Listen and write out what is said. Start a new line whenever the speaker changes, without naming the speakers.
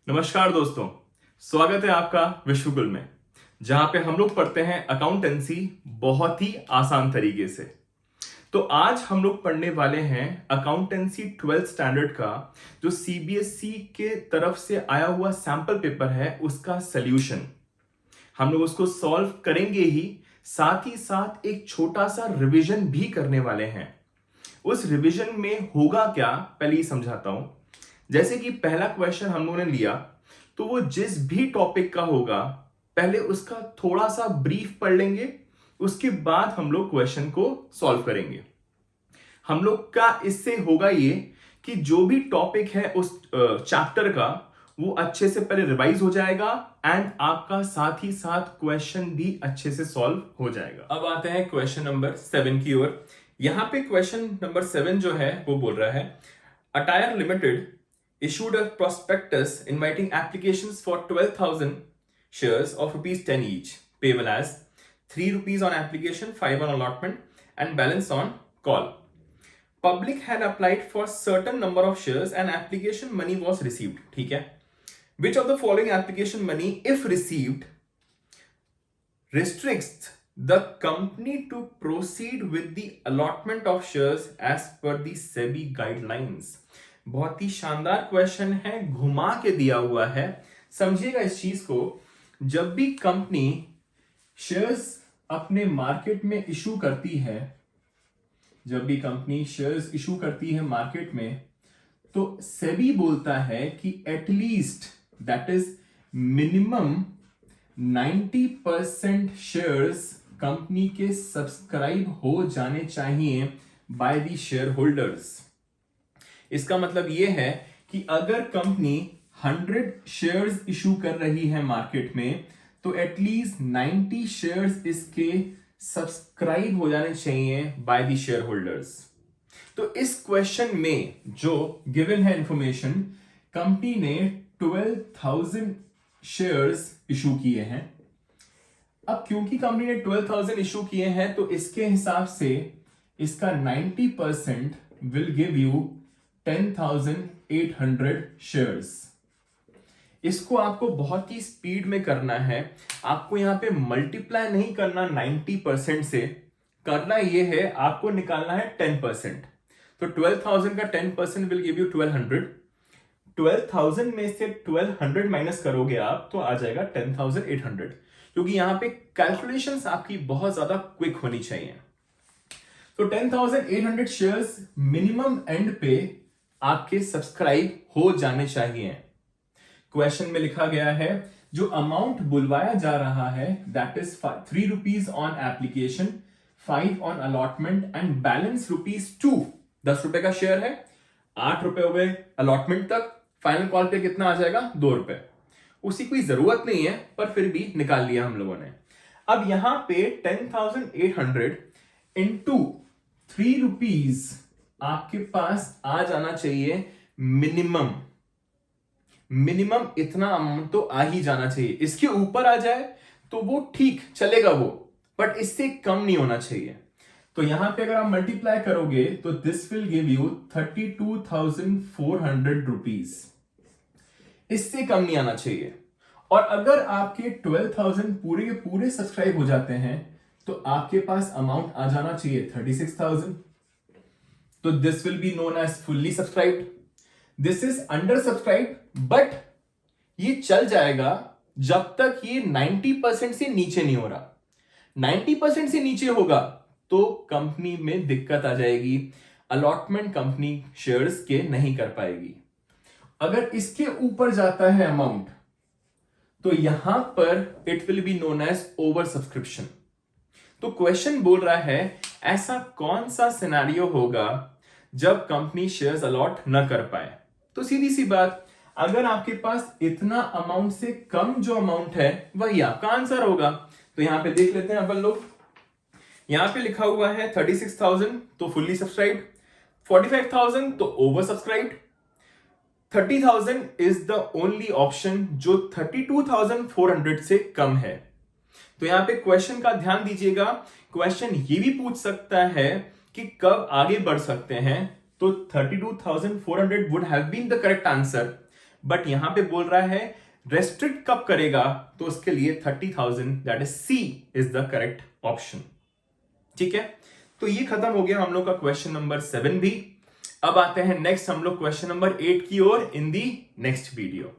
नमस्कार दोस्तों, स्वागत है आपका विश्वकुल में, जहां पे हम लोग पढ़ते हैं अकाउंटेंसी बहुत ही आसान तरीके से। तो आज हम लोग पढ़ने वाले हैं अकाउंटेंसी 12th स्टैंडर्ड का जो सीबीएसई के तरफ से आया हुआ सैंपल पेपर है, उसका सॉल्यूशन। हम लोग उसको सॉल्व करेंगे ही साथ एक छोटा सा रिवीजन भी करने वाले हैं। उस रिवीजन में होगा क्या, पहले ही समझाता हूं। जैसे कि पहला क्वेश्चन हम लोगों ने लिया, तो वो जिस भी टॉपिक का होगा पहले उसका थोड़ा सा ब्रीफ पढ़ लेंगे, उसके बाद हम लोग क्वेश्चन को सॉल्व करेंगे। हम लोग का इससे होगा ये कि जो भी टॉपिक है उस चैप्टर का, वो अच्छे से पहले रिवाइज हो जाएगा एंड आपका साथ ही साथ क्वेश्चन भी अच्छे से सॉल्व हो जाएगा। अब आते हैं क्वेश्चन नंबर 7 की ओर। यहां पे क्वेश्चन नंबर 7 जो है वो बोल रहा है, attire limited issued a prospectus inviting applications for 12,000 shares of rupees 10 each, payable as 3 rupees on application, 5 on allotment, and balance on call. Public had applied for certain number of shares and application money was received. ठीक है? Which of the following application money, if received, restricts the company to proceed with the allotment of shares as per the SEBI guidelines? बहुत ही शानदार question है, घुमा के दिया हुआ है। समझिएगा इस चीज को, जब भी कंपनी शेयर्स अपने मार्केट में इशू करती है, जब भी कंपनी शेयर्स इशू करती है मार्केट में, तो सेबी बोलता है कि at least that is minimum 90% shares company के सब्सक्राइब हो जाने चाहिए बाय द शेयर होल्डर्स। इसका मतलब यह है कि अगर कंपनी 100 शेयर्स इशू कर रही है मार्केट में, तो एटलीस्ट 90 शेयर्स इसके सब्सक्राइब हो जाने चाहिए बाय द शेयर होल्डर्स। तो इस क्वेश्चन में जो गिवन है इंफॉर्मेशन, कंपनी ने 12,000 शेयर्स इशू किए हैं। अब क्योंकि कंपनी ने 12,000 इशू किए हैं, तो इसके हिसाब से इसका 90% विल गिव यू 10,800 शेयर्स। इसको आपको बहुत ही स्पीड में करना है। आपको यहां पे मल्टीप्लाई नहीं करना 90% से, करना यह है आपको निकालना है 10%। तो 12,000 का 10% विल गिव यू 1200। 12,000 में से 1200 माइनस करोगे आप, तो आ जाएगा 10,800। क्योंकि यहां पे कैलकुलेशंस आपकी बहुत ज्यादा क्विक होनी चाहिए। तो 10,800 शेयर्स मिनिमम एंड पे आपके सब्सक्राइब हो जाने चाहिए। क्वेश्चन में लिखा गया है जो अमाउंट बुलवाया जा रहा है that is 3 rupees on application, 5 on allotment and balance ₹2। 10 रुपए का शेयर है, 8 रुपए हो गए अलॉटमेंट तक, फाइनल कॉल पे कितना आ जाएगा? 2 रुपए। उसी कोई जरूरत नहीं है, पर फिर भी निकाल लिया हम लोगों ने। अब यहां पे 10,800 इंटू 3 रुपीज आपके पास आ जाना चाहिए मिनिमम। मिनिमम इतना अमाउंट तो आ ही जाना चाहिए। इसके ऊपर आ जाए तो वो ठीक चलेगा वो, बट इससे कम नहीं होना चाहिए। तो यहां पे अगर आप मल्टीप्लाई करोगे तो this will give you 32,400 rupees. इससे कम नहीं आना चाहिए। और अगर आपके 12,000 पूरे के पूरे सब्सक्राइब हो जाते हैं, तो आपके पास अमाउंट आ जाना चाहिए 36,000। तो this will be known as fully subscribed. This is under subscribed, but ये चल जाएगा जब तक ये 90% से नीचे नहीं हो रहा। 90% से नीचे होगा तो कंपनी में दिक्कत आ जाएगी, अलॉटमेंट कंपनी शेयर्स के नहीं कर पाएगी। अगर इसके ऊपर जाता है अमाउंट, तो यहां पर it will be known as over subscription. तो क्वेश्चन बोल रहा है ऐसा कौन सा सिनेरियो होगा जब कंपनी शेयर्स अलॉट न कर पाए। तो सीधी सी बात, अगर आपके पास इतना अमाउंट से कम जो अमाउंट है वही आपका आंसर होगा। तो यहां पे देख लेते हैं अपन लोग। यहां पे लिखा हुआ है 36,000 तो फुल्ली सब्सक्राइब्ड, 45,000 तो over subscribed, 30,000 is the only option जो 32,400 से कम है। तो यहां पे क्वेश्चन का ध्यान दीजिएगा। क्वेश्चन ये भी पूछ सकता है कि कब आगे बढ़ सकते हैं, तो 32,400 would have been the correct answer, but यहां पे बोल रहा है रेस्ट्रिक्ट कब करेगा, तो उसके लिए 30,000, that is C is the correct option. ठीक है, तो ये खत्म हो गया हम लोग का क्वेश्चन नंबर 7 भी। अब आते हैं नेक्स्ट हम लोग क्वेश्चन नंबर 8 की ओर इन दी नेक्स्ट वीडियो।